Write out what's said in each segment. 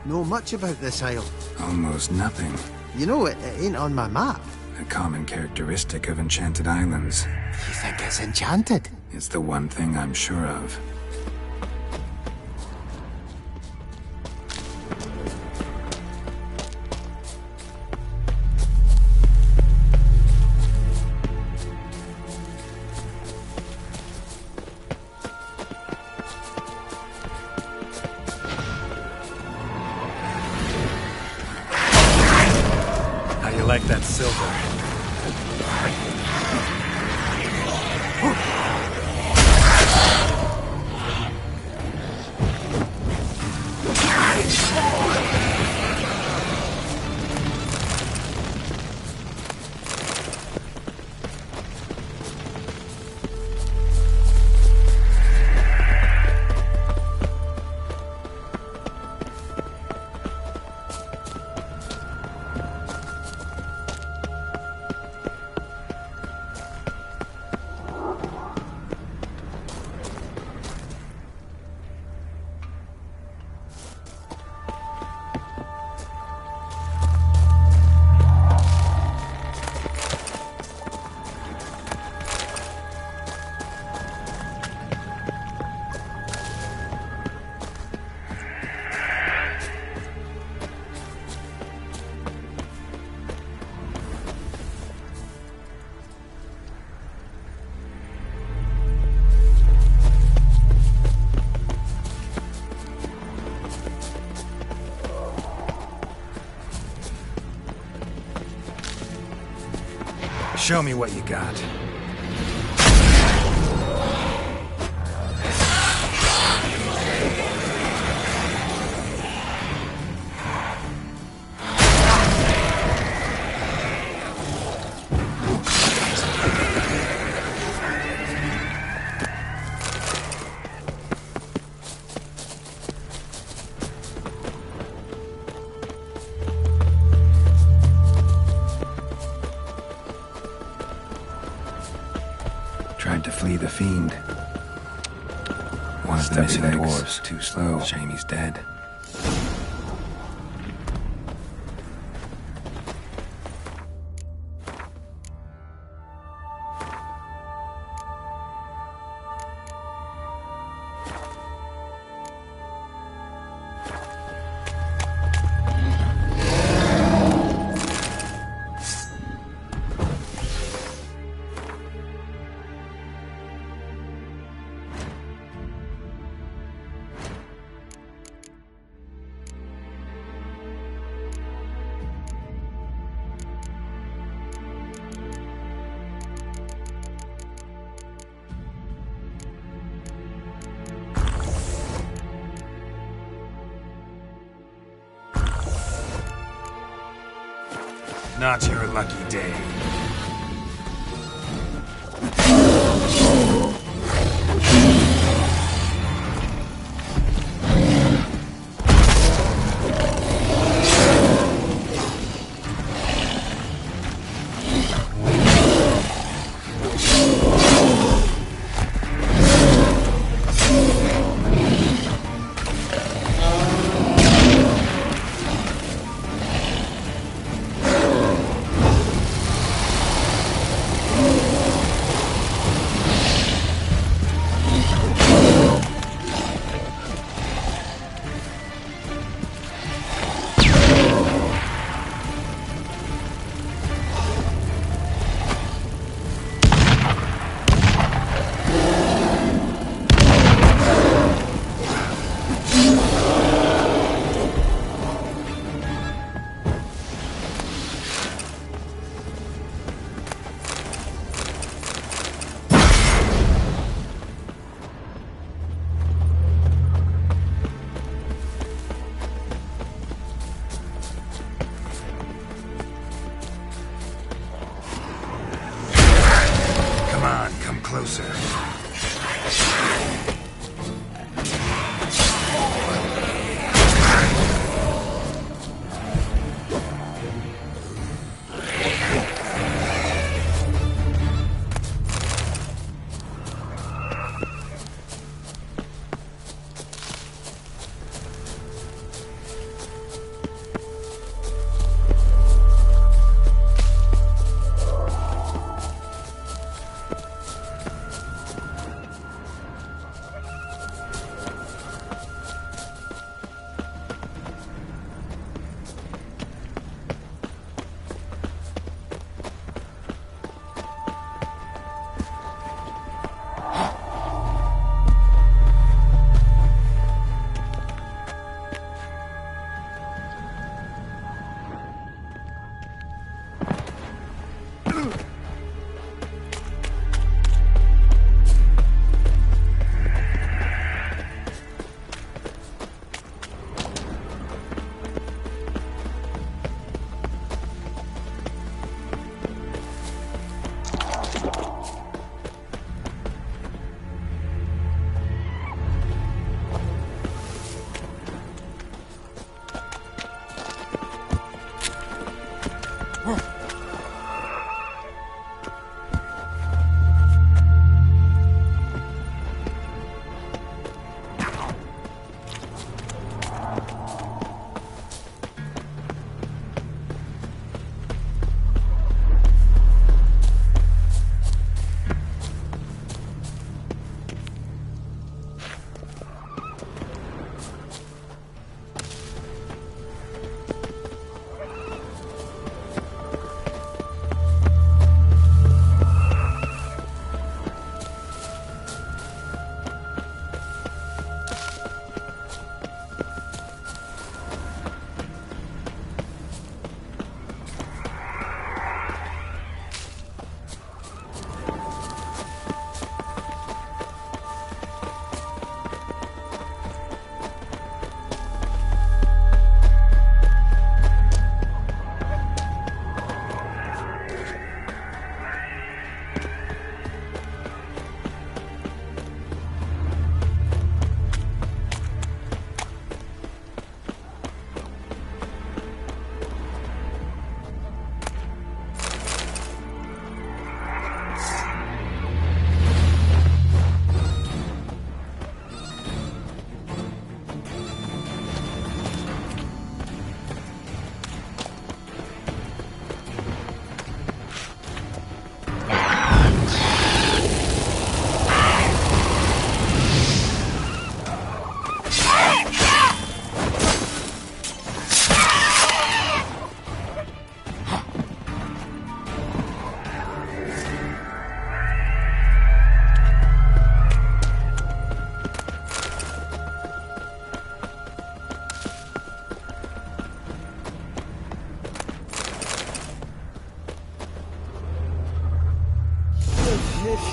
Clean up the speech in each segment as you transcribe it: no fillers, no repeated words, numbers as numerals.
know much about this isle? Almost nothing. You know, it ain't on my map. A common characteristic of enchanted islands. You think it's enchanted? It's the one thing I'm sure of. Like that silver. Show me what you got. Tried to flee the fiend. One of the missing dwarves. Too slow. Shame he's dead. Not your lucky day. Closer.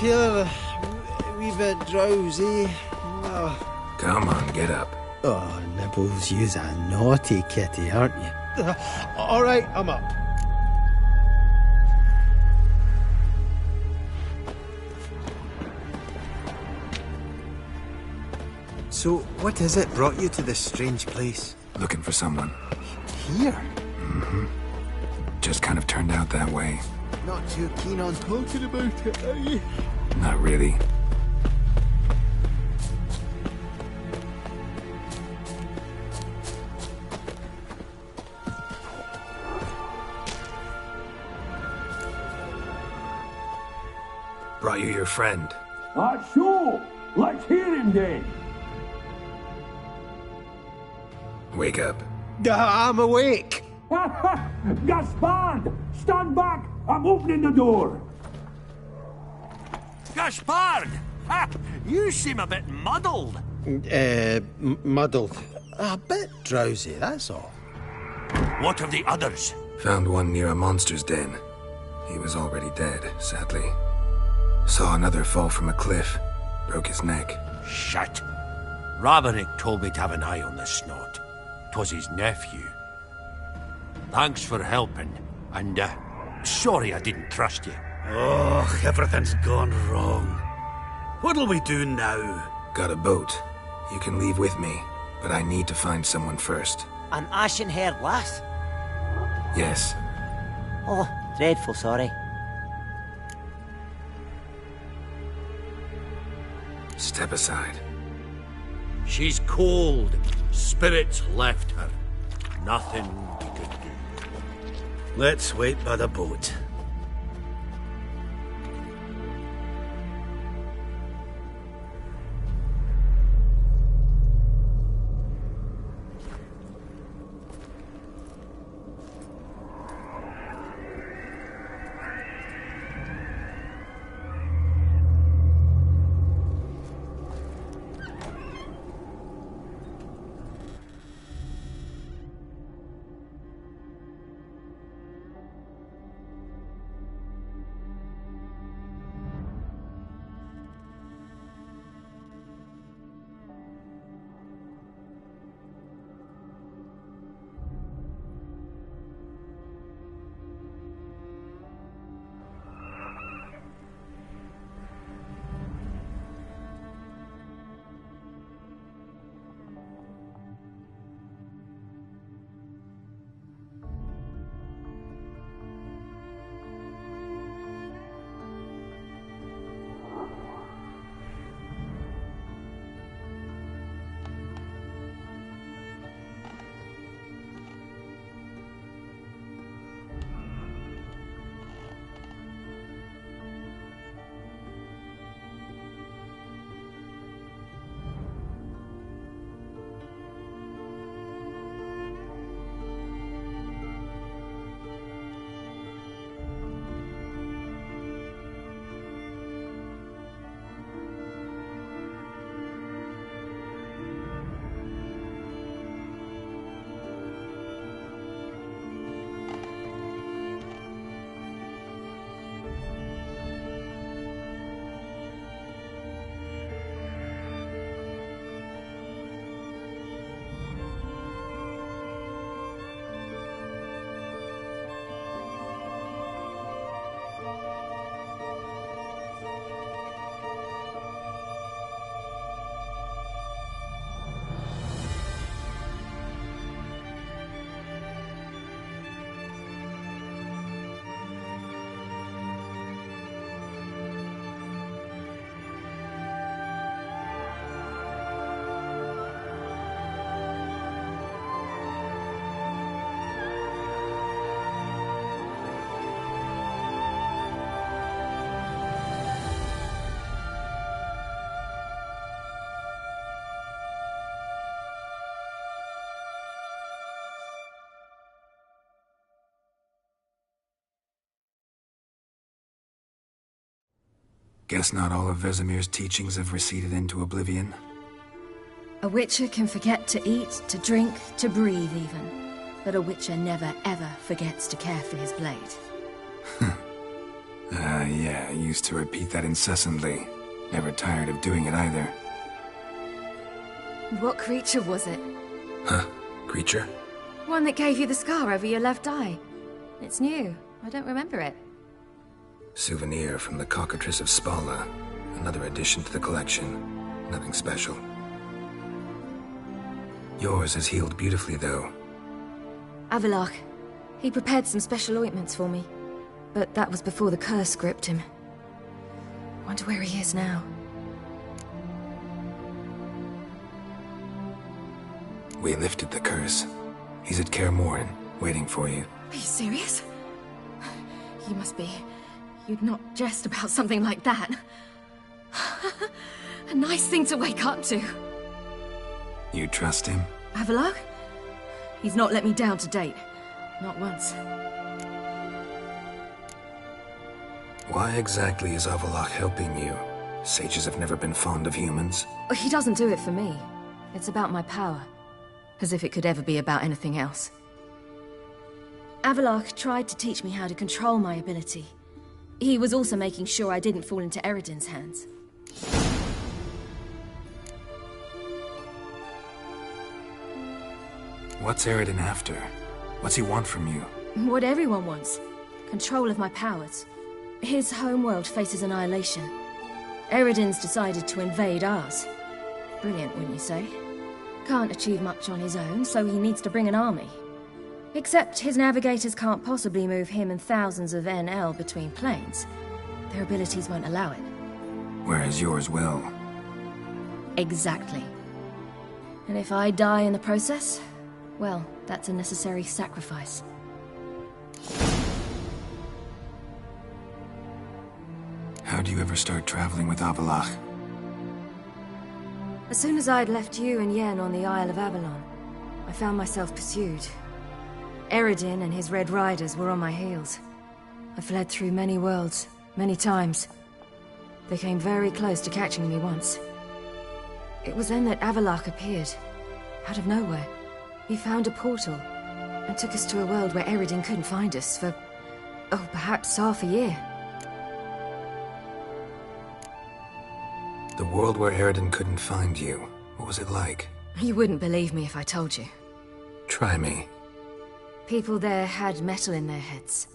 feeling a wee bit drowsy. Oh, Come on, get up. oh Nibbles, you's a naughty kitty, aren't you? All right, I'm up. So, what is it brought you to this strange place? Looking for someone. Here? Just kind of turned out that way. Not too keen on talking about it, are you? Not really. Brought you your friend. Sure. Let's hear him then. Wake up. I'm awake. Gaspard! Stand back! I'm opening the door. Gaspard! Ha! You seem a bit muddled. Muddled. A bit drowsy, that's all. What of the others? Found one near a monster's den. He was already dead, sadly. Saw another fall from a cliff. Broke his neck. Shit. Raverick told me to have an eye on the snot. 'Twas his nephew. Thanks for helping, and sorry I didn't trust you. Oh, everything's gone wrong. What'll we do now? Got a boat. You can leave with me, but I need to find someone first. An ashen-haired lass? Yes. Oh, dreadful sorry. Step aside. She's cold. Spirits left her. Nothing we could do. Let's wait by the boat. Guess not all of Vesemir's teachings have receded into oblivion. A witcher can forget to eat, to drink, to breathe even. But a witcher never ever forgets to care for his blade. Yeah, I used to repeat that incessantly. Never tired of doing it either. What creature was it? Huh? Creature? One that gave you the scar over your left eye. It's new. I don't remember it. Souvenir from the cockatrice of Spala. Another addition to the collection. Nothing special. Yours has healed beautifully, though. Avalok. He prepared some special ointments for me. But that was before the curse gripped him. Wonder where he is now. We lifted the curse. He's at Kaer Morhen, waiting for you. Are you serious? You must be. You'd not jest about something like that. A nice thing to wake up to. You trust him? Avalok? He's not let me down to date. Not once. Why exactly is Avalok helping you? Sages have never been fond of humans. He doesn't do it for me. It's about my power. As if it could ever be about anything else. Avalok tried to teach me how to control my ability. He was also making sure I didn't fall into Eredin's hands. What's Eredin after? What's he want from you? What everyone wants. Control of my powers. His homeworld faces annihilation. Eredin's decided to invade ours. Brilliant, wouldn't you say? Can't achieve much on his own, so he needs to bring an army. Except his navigators can't possibly move him and thousands of NL between planes. Their abilities won't allow it. Whereas yours will. Exactly. And if I die in the process, well, that's a necessary sacrifice. How do you ever start traveling with Avalok? As soon as I'd left you and Yen on the Isle of Avalon, I found myself pursued. Eredin and his Red Riders were on my heels. I fled through many worlds, many times. They came very close to catching me once. It was then that Avalok appeared, out of nowhere. He found a portal, and took us to a world where Eredin couldn't find us for, oh, perhaps half a year. The world where Eredin couldn't find you. What was it like? You wouldn't believe me if I told you. Try me. People there had metal in their heads.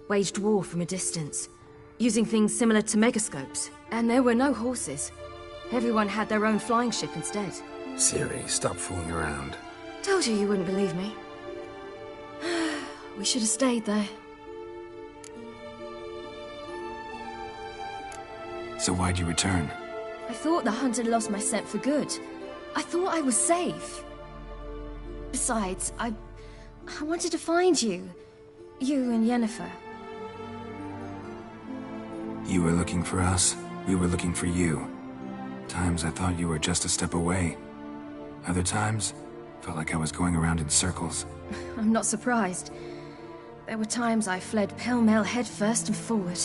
Waged war from a distance, using things similar to megascopes. And there were no horses. Everyone had their own flying ship instead. Siri, stop fooling around. Told you wouldn't believe me. We should have stayed there. So why'd you return? I thought the hunt had lost my scent for good. I thought I was safe. Besides, I wanted to find you. You and Yennefer. You were looking for us. We were looking for you. Times I thought you were just a step away. Other times, felt like I was going around in circles. I'm not surprised. There were times I fled pell-mell headfirst and forward.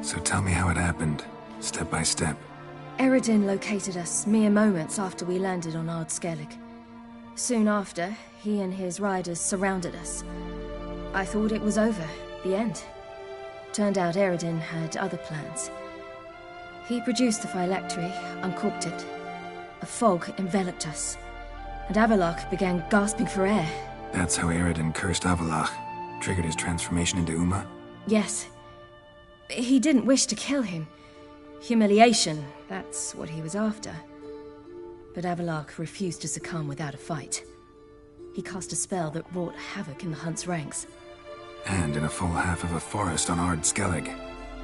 So tell me how it happened, step by step. Eredin located us mere moments after we landed on Ard Skellig. Soon after, he and his riders surrounded us. I thought it was over, the end. Turned out Eredin had other plans. He produced the phylactery, uncorked it. A fog enveloped us, and Avalok began gasping for air. That's how Eredin cursed Avalok, triggered his transformation into Uma? Yes. He didn't wish to kill him. Humiliation, that's what he was after. But Avalok refused to succumb without a fight. He cast a spell that wrought havoc in the hunt's ranks. And in a full half of a forest on Ard Skellig.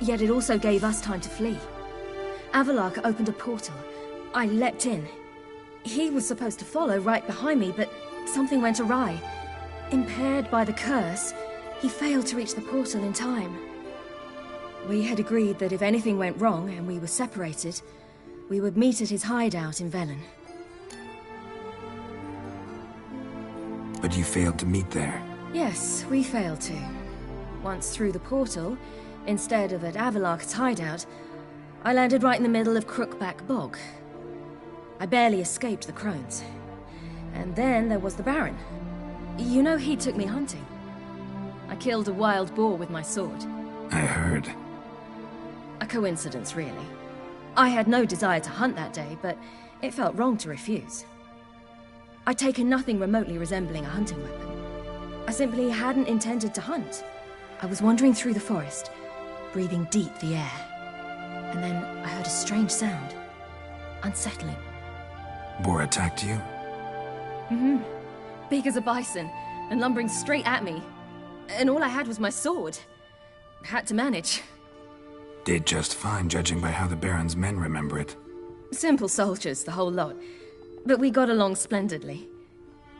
Yet it also gave us time to flee. Avalok opened a portal. I leapt in. He was supposed to follow right behind me, but something went awry. Impaired by the curse, he failed to reach the portal in time. We had agreed that if anything went wrong and we were separated, we would meet at his hideout in Velen. But you failed to meet there. Yes, we failed to. Once through the portal, instead of at Avalok's hideout, I landed right in the middle of Crookback Bog. I barely escaped the crones. And then there was the Baron. You know he took me hunting. I killed a wild boar with my sword. I heard. A coincidence, really. I had no desire to hunt that day, but it felt wrong to refuse. I'd taken nothing remotely resembling a hunting weapon. I simply hadn't intended to hunt. I was wandering through the forest, breathing deep the air. And then I heard a strange sound. Unsettling. Boar attacked you? Mm-hmm. Big as a bison, and lumbering straight at me. And all I had was my sword. Had to manage. Did just fine, judging by how the Baron's men remember it. Simple soldiers, the whole lot. But we got along splendidly.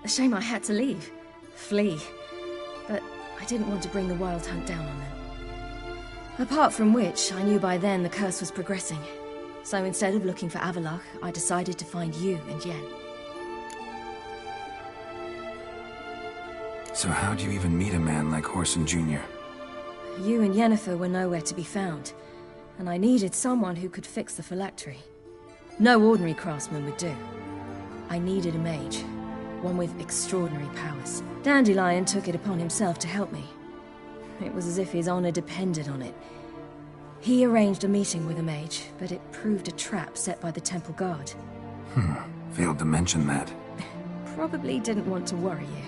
A shame I had to leave. Flee. But I didn't want to bring the wild hunt down on them. Apart from which, I knew by then the curse was progressing. So instead of looking for Avallac'h, I decided to find you and Yen. So how'd you even meet a man like Whoreson Jr.? You and Yennefer were nowhere to be found, and I needed someone who could fix the phylactery. No ordinary craftsman would do. I needed a mage, one with extraordinary powers. Dandelion took it upon himself to help me. It was as if his honor depended on it. He arranged a meeting with a mage, but it proved a trap set by the temple guard. Failed to mention that. Probably didn't want to worry you.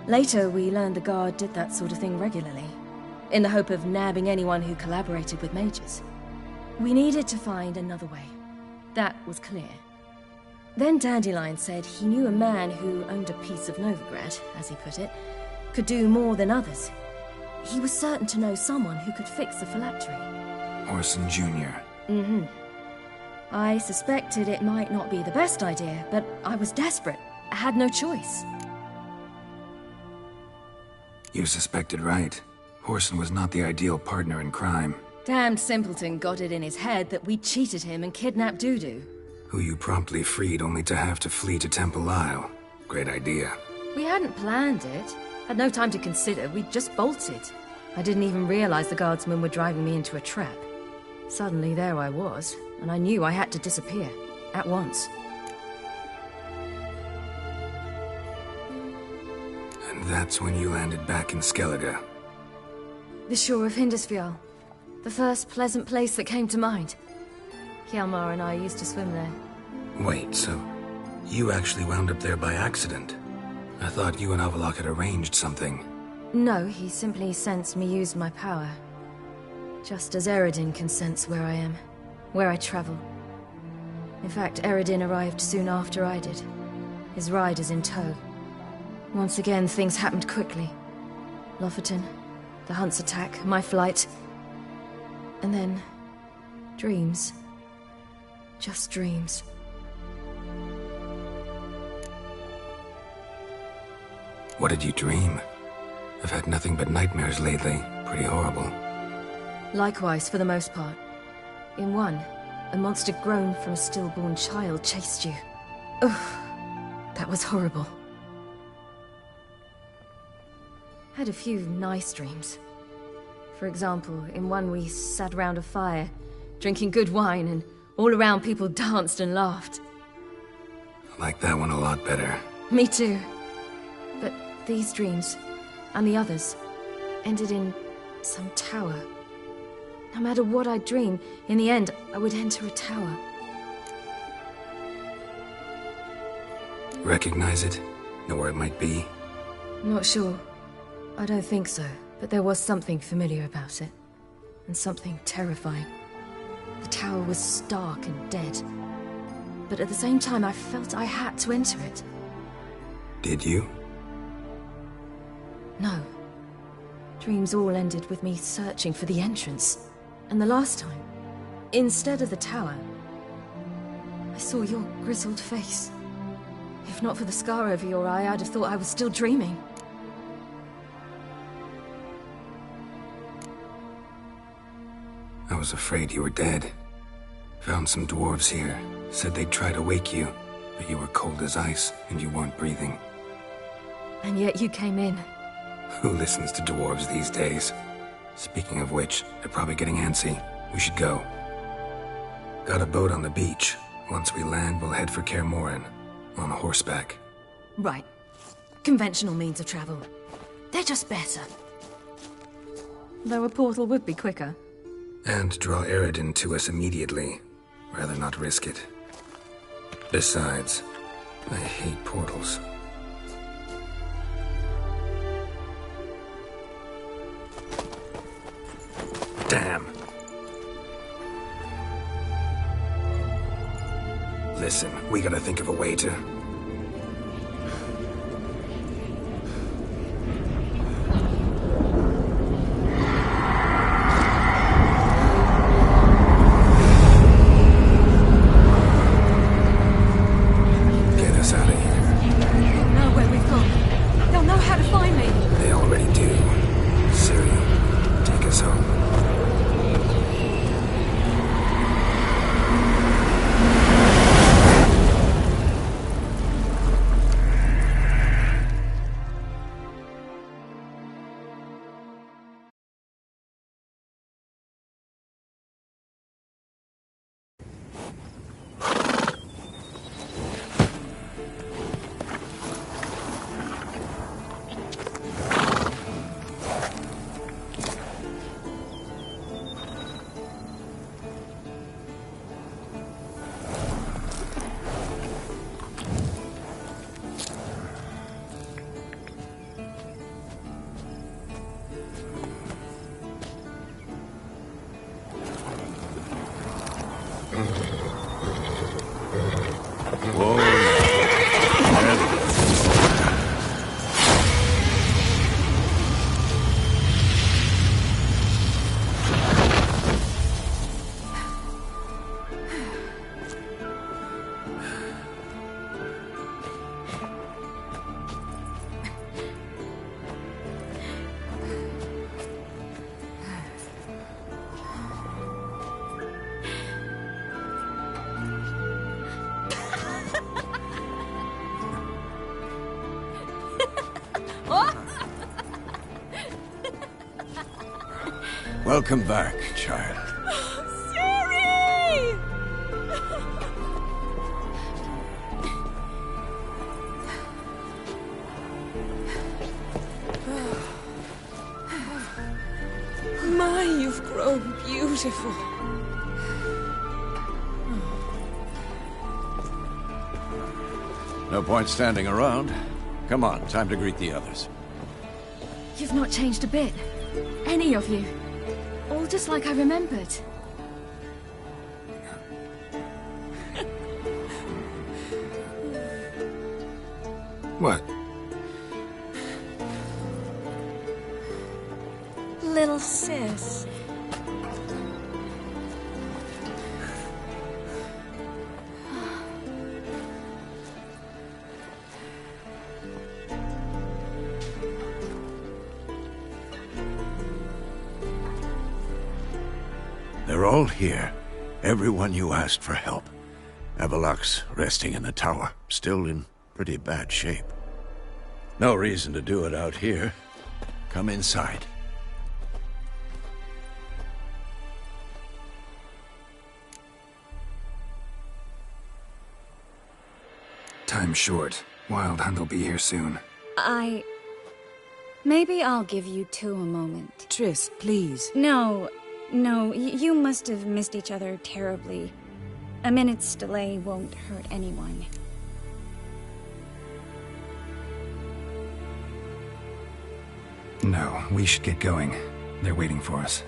Later, we learned the guard did that sort of thing regularly, in the hope of nabbing anyone who collaborated with mages. We needed to find another way. That was clear. Then Dandelion said he knew a man who owned a piece of Novigrad, as he put it, could do more than others. He was certain to know someone who could fix the phylactery. Whoreson Jr. Mm-hmm. I suspected it might not be the best idea, but I was desperate. I had no choice. You suspected right. Whoreson was not the ideal partner in crime. Damned simpleton got it in his head that we'd cheated him and kidnapped Dudu. Who you promptly freed only to have to flee to Temple Isle. Great idea. We hadn't planned it. Had no time to consider, we just bolted. I didn't even realize the guardsmen were driving me into a trap. Suddenly there I was, and I knew I had to disappear. At once. And that's when you landed back in Skellige. The shore of Hindisfjall. The first pleasant place that came to mind. Hjalmar and I used to swim there. Wait, so you actually wound up there by accident? I thought you and Avallac'h had arranged something. No, he simply sensed me use my power. Just as Eredin can sense where I am, where I travel. In fact, Eredin arrived soon after I did. His riders in tow. Once again, things happened quickly. Lofoten, the hunt's attack, my flight. And then... dreams. Just dreams. What did you dream? I've had nothing but nightmares lately. Pretty horrible. Likewise, for the most part. In one, a monster grown from a stillborn child chased you. Ugh, that was horrible. Had a few nice dreams. For example, in one we sat around a fire, drinking good wine, and all around people danced and laughed. I like that one a lot better. Me too. But these dreams, and the others, ended in some tower. No matter what I dreamed, in the end, I would enter a tower. Recognize it? Know where it might be? Not sure. I don't think so, but there was something familiar about it. And something terrifying. The tower was stark and dead. But at the same time, I felt I had to enter it. Did you? No. Dreams all ended with me searching for the entrance. And the last time, instead of the tower, I saw your grizzled face. If not for the scar over your eye, I'd have thought I was still dreaming. I was afraid you were dead. Found some dwarves here. Said they'd try to wake you, but you were cold as ice and you weren't breathing. And yet you came in. Who listens to dwarves these days? Speaking of which, they're probably getting antsy. We should go. Got a boat on the beach. Once we land, we'll head for Kaer Morhen. On horseback. Right. conventional means of travel. They're just better. Though a portal would be quicker. And draw Eridan to us immediately. Rather not risk it. Besides, I hate portals. Damn. Listen, we gotta think of a way to... get us out of here. They'll know where we've gone. They'll know how to find me. They already do. Siri, take us home. Welcome back, child. Siri! My, you've grown beautiful. No point standing around. Come on, time to greet the others. You've not changed a bit. Any of you. All just like I remembered. What? Little sis. They're all here. Everyone you asked for help. Avalok's resting in the tower, still in pretty bad shape. No reason to do it out here. Come inside. Time's short. Wild Hunt will be here soon. Maybe I'll give you two a moment. Triss, please. No, you must have missed each other terribly. A minute's delay won't hurt anyone. No, we should get going. They're waiting for us.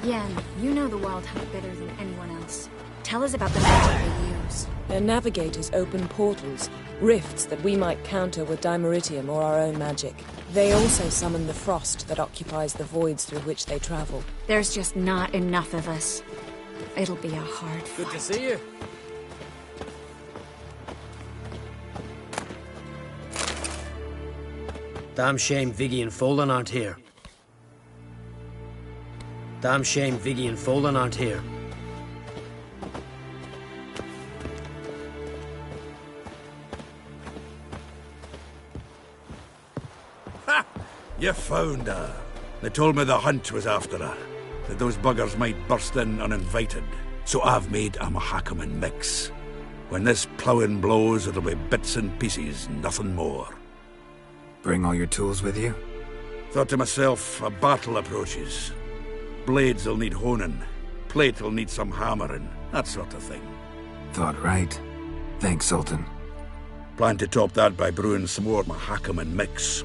Yen, you know the Wild Hunt better than anyone else. Tell us about the magic they use. Their navigators open portals, rifts that we might counter with dimeritium or our own magic. They also summon the frost that occupies the voids through which they travel. There's just not enough of us. It'll be a hard fight. Good to see you. Damn shame Viggy and Folan aren't here. Damn shame Viggy and Folan aren't here. Ha! You found her. They told me the hunt was after her. That those buggers might burst in uninvited. So I've made a Mahakaman mix. When this ploughing blows, it'll be bits and pieces, nothing more. Bring all your tools with you? Thought to myself, a battle approaches. Blades will need honing. Plate will need some hammering. That sort of thing. Thought right. Thanks, Sultan. Plan to top that by brewing some more Mahakaman mix.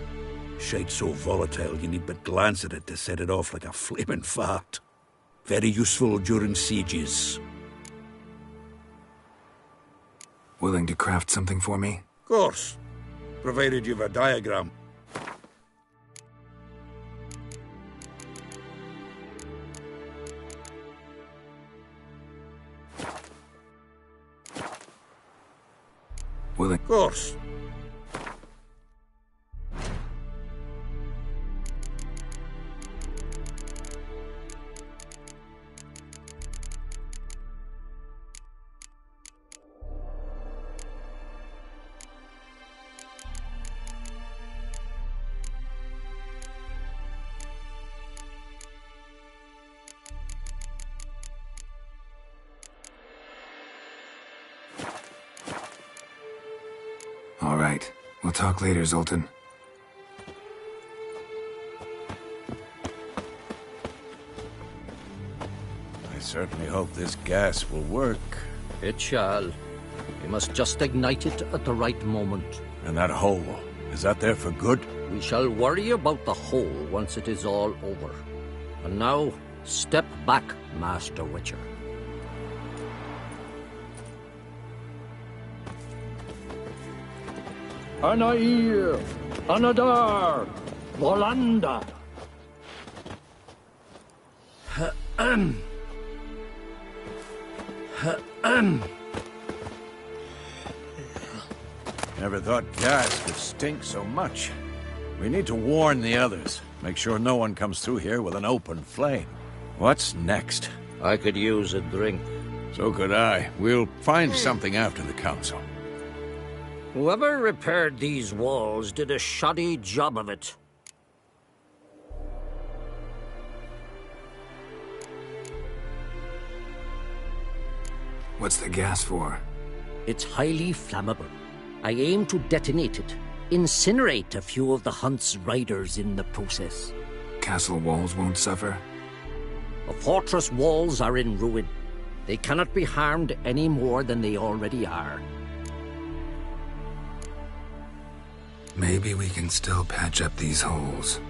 Shite so volatile you need but glance at it to set it off like a flaming fart. Very useful during sieges. Willing to craft something for me? Of course. Provided you've a diagram. Willing. Of course. All right. We'll talk later, Zoltan. I certainly hope this gas will work. It shall. We must just ignite it at the right moment. And that hole, is that there for good? We shall worry about the hole once it is all over. And now, step back, Master Witcher. Anair, Anadar, Volanda. Never thought gas could stink so much. We need to warn the others. Make sure no one comes through here with an open flame. What's next? I could use a drink. So could I. We'll find something after the council. Whoever repaired these walls did a shoddy job of it. What's the gas for? It's highly flammable. I aim to detonate it. Incinerate a few of the hunt's riders in the process. Castle walls won't suffer? The fortress walls are in ruin. They cannot be harmed any more than they already are. Maybe we can still patch up these holes.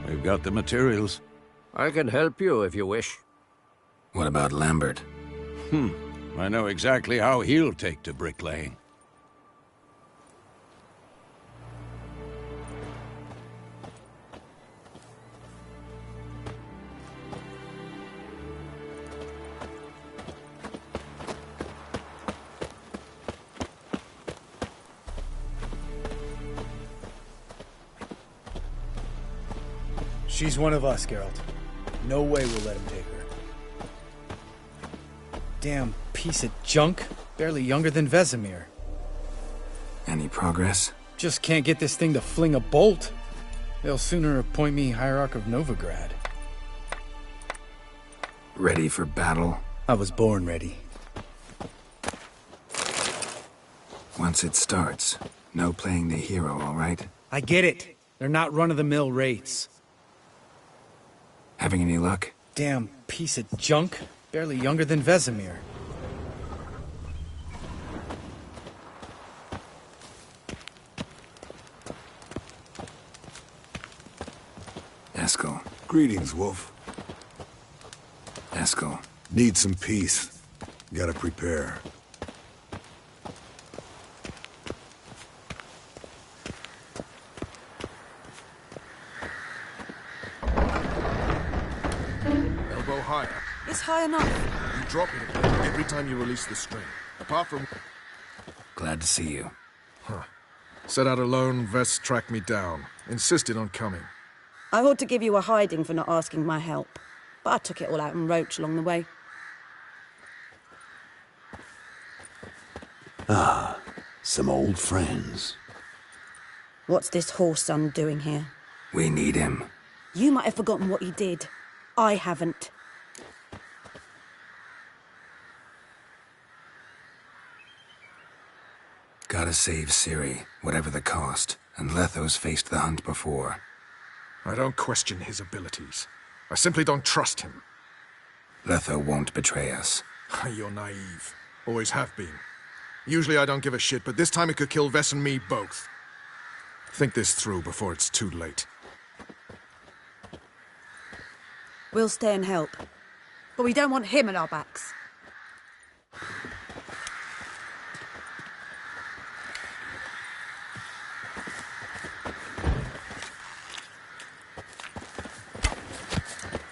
We've got the materials. I can help you if you wish. What about Lambert? I know exactly how he'll take to bricklaying. She's one of us, Geralt. No way we'll let him take her. Damn piece of junk. Barely younger than Vesemir. Any progress? Just can't get this thing to fling a bolt. They'll sooner appoint me Hierarch of Novigrad. Ready for battle? I was born ready. Once it starts, no playing the hero, all right? I get it. They're not run-of-the-mill raids. Having any luck? Damn piece of junk. Barely younger than Vesemir. Eskel. Greetings, Wolf. Eskel. Need some peace. Gotta prepare. Elbow higher. It's high enough. You drop it a bit every time you release the string. Apart from... Glad to see you. Huh. Set out alone, Vest tracked me down. Insisted on coming. I ought to give you a hiding for not asking my help. But I took it all out in Roach along the way. Ah, some old friends. What's this horse son doing here? We need him. You might have forgotten what he did. I haven't. Gotta save Ciri, whatever the cost, and Letho's faced the hunt before. I don't question his abilities. I simply don't trust him. Letho won't betray us. You're naive. Always have been. Usually I don't give a shit, but this time it could kill Vess and me both. Think this through before it's too late. We'll stay and help. But we don't want him at our backs.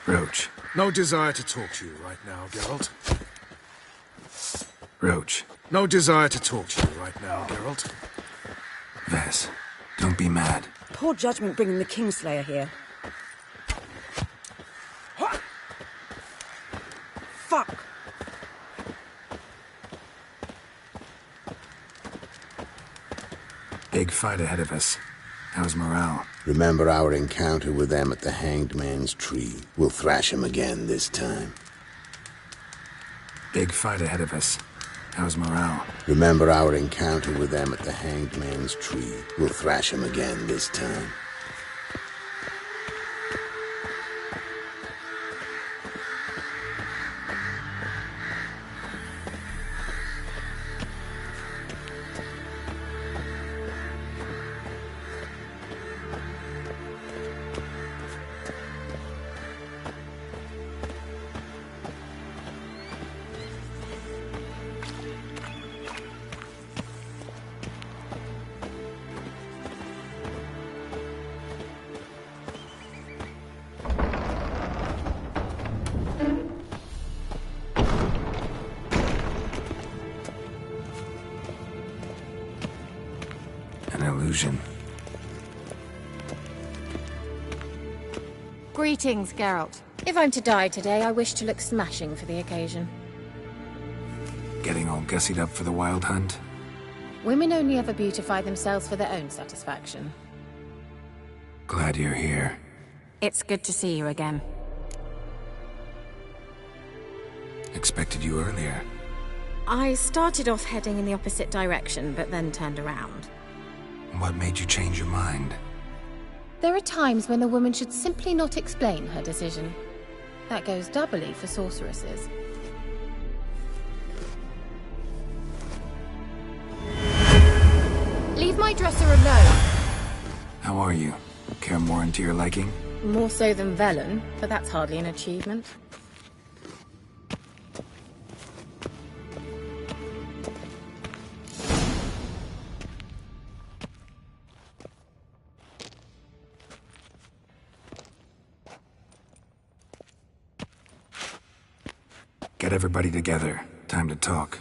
Roach. No desire to talk to you right now, Geralt. Roach. No desire to talk to you right now, Geralt. Vess, don't be mad. Poor judgment bringing the Kingslayer here. Fuck! Big fight ahead of us. How's morale? Remember our encounter with them at the Hanged Man's Tree. We'll thrash him again this time. Big fight ahead of us. How's morale? Remember our encounter with them at the Hanged Man's Tree. We'll thrash him again this time. Illusion. Greetings, Geralt. If I'm to die today, I wish to look smashing for the occasion. Getting all gussied up for the wild hunt? Women only ever beautify themselves for their own satisfaction. Glad you're here. It's good to see you again. Expected you earlier. I started off heading in the opposite direction, but then turned around. What made you change your mind? There are times when a woman should simply not explain her decision. That goes doubly for sorceresses. Leave my dresser alone! How are you? Care more into your liking? More so than Velen, but that's hardly an achievement. Get everybody together. Time to talk.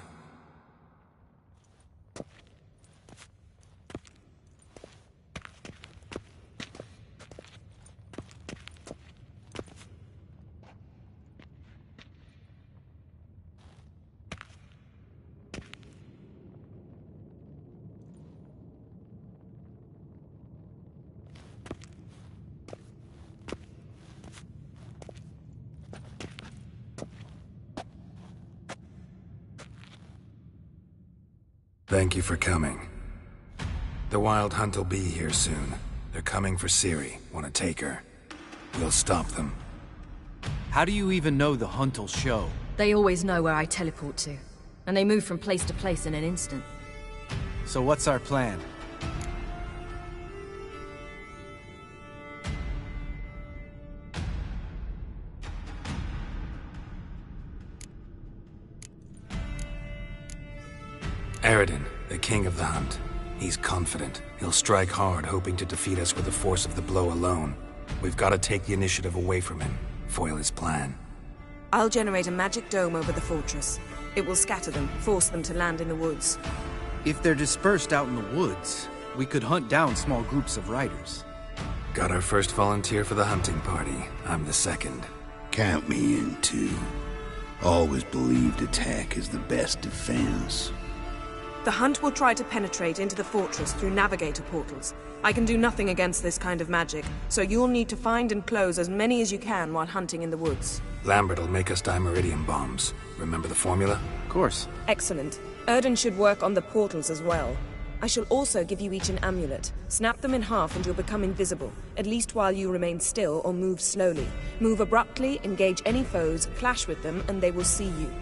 Thank you for coming. The Wild Hunt will be here soon. They're coming for Ciri. Want to take her. We'll stop them. How do you even know the hunt will show? They always know where I teleport to. And they move from place to place in an instant. So what's our plan? Eredin, the king of the hunt. He's confident. He'll strike hard, hoping to defeat us with the force of the blow alone. We've got to take the initiative away from him, foil his plan. I'll generate a magic dome over the fortress. It will scatter them, force them to land in the woods. If they're dispersed out in the woods, we could hunt down small groups of riders. Got our first volunteer for the hunting party. I'm the second. Count me in too. Always believed attack is the best defense. The hunt will try to penetrate into the fortress through navigator portals. I can do nothing against this kind of magic, so you'll need to find and close as many as you can while hunting in the woods. Lambert will make us dimeridium bombs. Remember the formula? Of course. Excellent. Erden should work on the portals as well. I shall also give you each an amulet. Snap them in half and you'll become invisible, at least while you remain still or move slowly. Move abruptly, engage any foes, clash with them, and they will see you.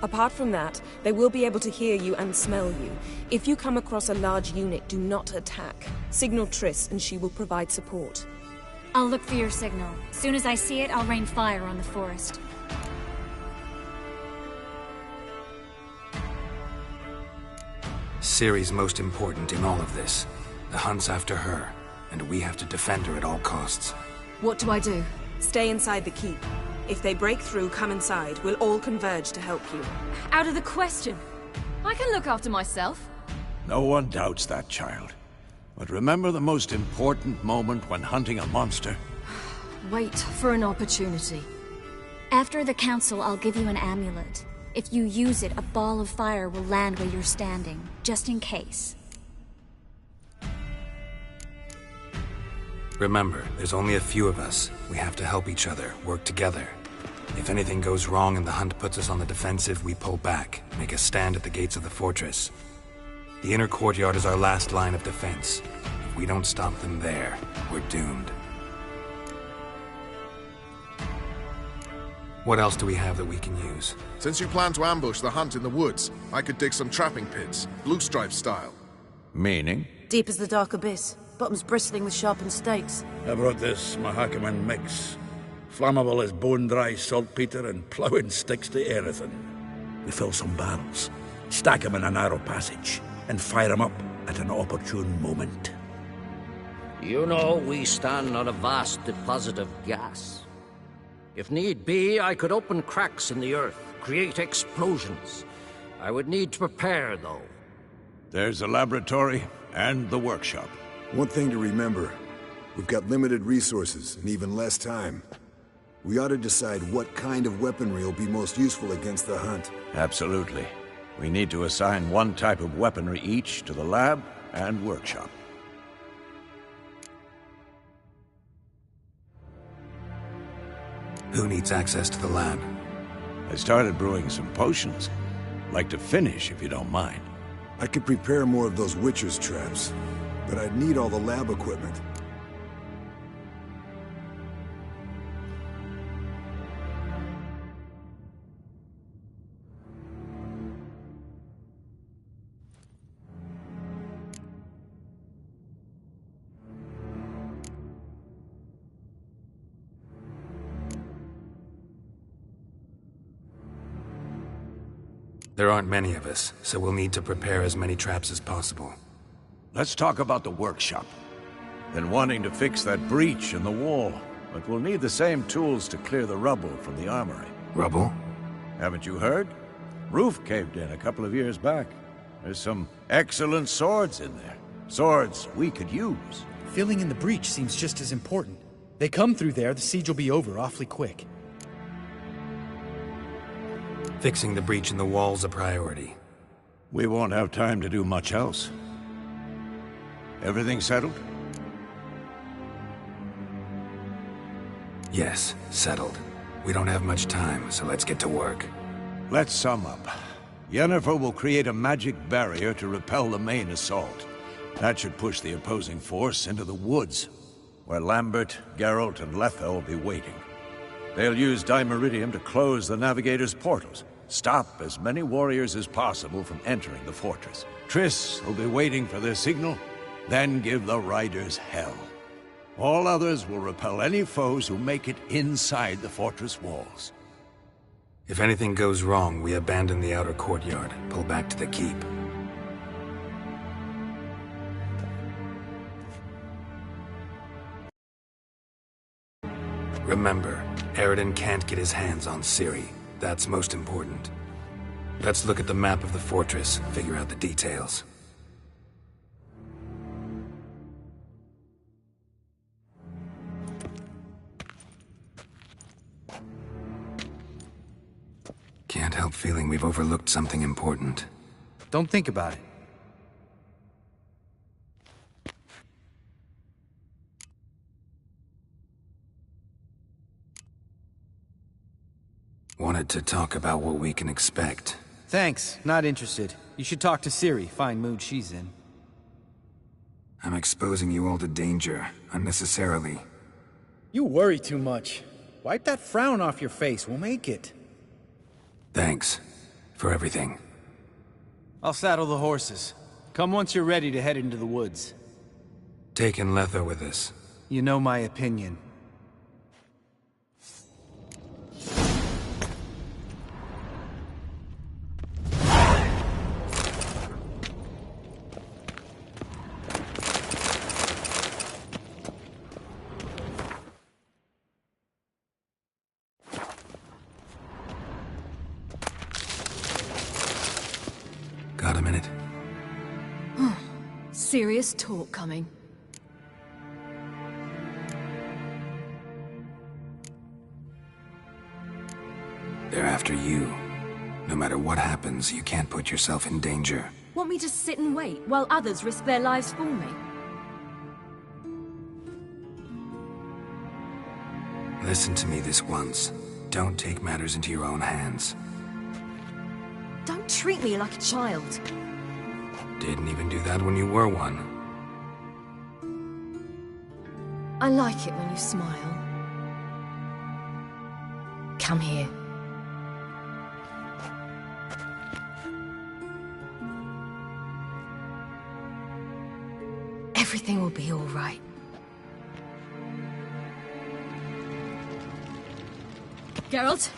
Apart from that, they will be able to hear you and smell you. If you come across a large unit, do not attack. Signal Triss and she will provide support. I'll look for your signal. Soon as I see it, I'll rain fire on the forest. Ciri's most important in all of this. The hunt's after her, and we have to defend her at all costs. What do I do? Stay inside the keep. If they break through, come inside. We'll all converge to help you. Out of the question. I can look after myself. No one doubts that, child. But remember the most important moment when hunting a monster? Wait for an opportunity. After the council, I'll give you an amulet. If you use it, a ball of fire will land where you're standing, just in case. Remember, there's only a few of us. We have to help each other, work together. If anything goes wrong and the hunt puts us on the defensive, we pull back, make a stand at the gates of the fortress. The inner courtyard is our last line of defense. If we don't stop them there, we're doomed. What else do we have that we can use? Since you plan to ambush the hunt in the woods, I could dig some trapping pits, blue stripe style. Meaning? Deep as the dark abyss, bottoms bristling with sharpened stakes. I brought this Mahakaman mix. Flammable as bone-dry saltpeter and ploughing sticks to anything. We fill some barrels, stack them in a narrow passage, and fire them up at an opportune moment. You know, we stand on a vast deposit of gas. If need be, I could open cracks in the earth, create explosions. I would need to prepare, though. There's the laboratory and the workshop. One thing to remember, we've got limited resources and even less time. We ought to decide what kind of weaponry will be most useful against the hunt. Absolutely. We need to assign one type of weaponry each to the lab and workshop. Who needs access to the lab? I started brewing some potions. Like to finish, if you don't mind. I could prepare more of those Witcher's traps, but I'd need all the lab equipment. There aren't many of us, so we'll need to prepare as many traps as possible. Let's talk about the workshop. Been wanting to fix that breach in the wall, but we'll need the same tools to clear the rubble from the armory. Rubble? Haven't you heard? Roof caved in a couple of years back. There's some excellent swords in there. Swords we could use. Filling in the breach seems just as important. They come through there, the siege will be over awfully quick. Fixing the breach in the wall's a priority. We won't have time to do much else. Everything settled? Yes, settled. We don't have much time, so let's get to work. Let's sum up. Yennefer will create a magic barrier to repel the main assault. That should push the opposing force into the woods, where Lambert, Geralt, and Letha will be waiting. They'll use Dimeridium to close the Navigator's portals, stop as many warriors as possible from entering the fortress. Triss will be waiting for their signal, then give the riders hell. All others will repel any foes who make it inside the fortress walls. If anything goes wrong, we abandon the outer courtyard, pull back to the keep. Remember, Eredin can't get his hands on Ciri. That's most important. Let's look at the map of the fortress, figure out the details. Can't help feeling we've overlooked something important. Don't think about it. Wanted to talk about what we can expect. Thanks, not interested. You should talk to Ciri, fine mood she's in. I'm exposing you all to danger, unnecessarily. You worry too much. Wipe that frown off your face, we'll make it. Thanks. For everything. I'll saddle the horses. Come once you're ready to head into the woods. Taking Letho with us. You know my opinion. Got a minute? Serious talk coming. They're after you. No matter what happens, you can't put yourself in danger. Want me to sit and wait while others risk their lives for me? Listen to me this once. Don't take matters into your own hands. Don't treat me like a child. Didn't even do that when you were one. I like it when you smile. Come here. Everything will be all right. Geralt,